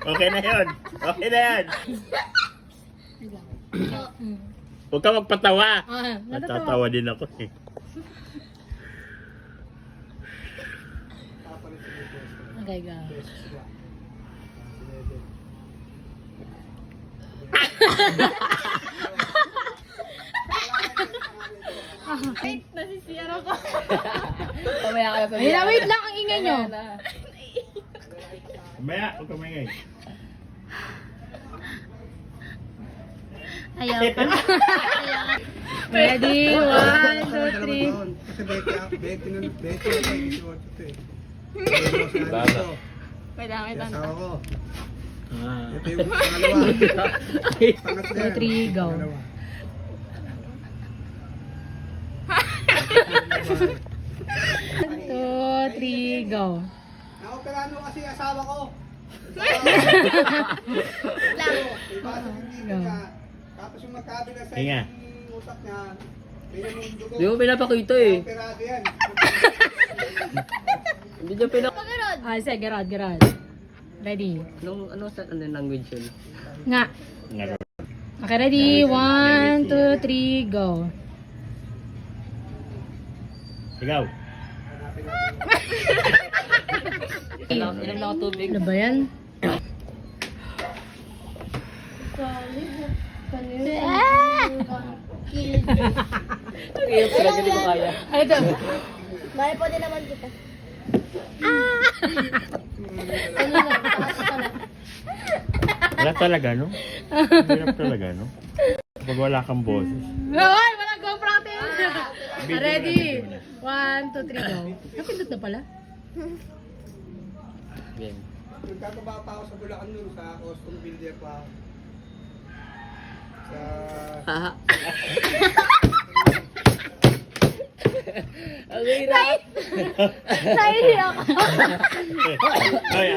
Okay na yun. Okay na yan. Huwag ka magpatawa. Natatawa din ako eh. Okay, go. Nasisiyar ako. Pamaya ka na Wait, wait lang ang ingay nyo. Maya, huwag ka maingay. Ayaw pa. Ready? 1, 2, 3. Kasi Betty na tayo isuot ito eh. Baba. Wait lang, wait lang. Asawa ko. Ah. Ito yung pangalawa. Pangatlo yan. 2, 3, go. Pangalawa. 2, 3, go. Naoperahan mo kasi asawa ko. Tapos yung magkabila sa Hinga. utak niya, pinamundog ko. Hindi mo pinapakita eh. Operado yan. Hindi niya Ah, sige, garad, garad. Ready? Ano language yun? Nga. Okay, ready? 1, 2, 3, go. Ikaw. Ilan lang ako tubig. Ano ba yan? Hirap talaga, hindi ko kaya. Ano ito? Mahal po din naman kita. Wala talaga, no? Hirap talaga, no? Pag wala kang boses. Hoy, walang go practice! Ready? 1, 2, 3, go. Napindot na pala. Game. Nagtataba pa ako sa Bulacan nun, sa custom builder pa ako. Sa... Haha. Ang hirap. Naiiyak ako. Ay,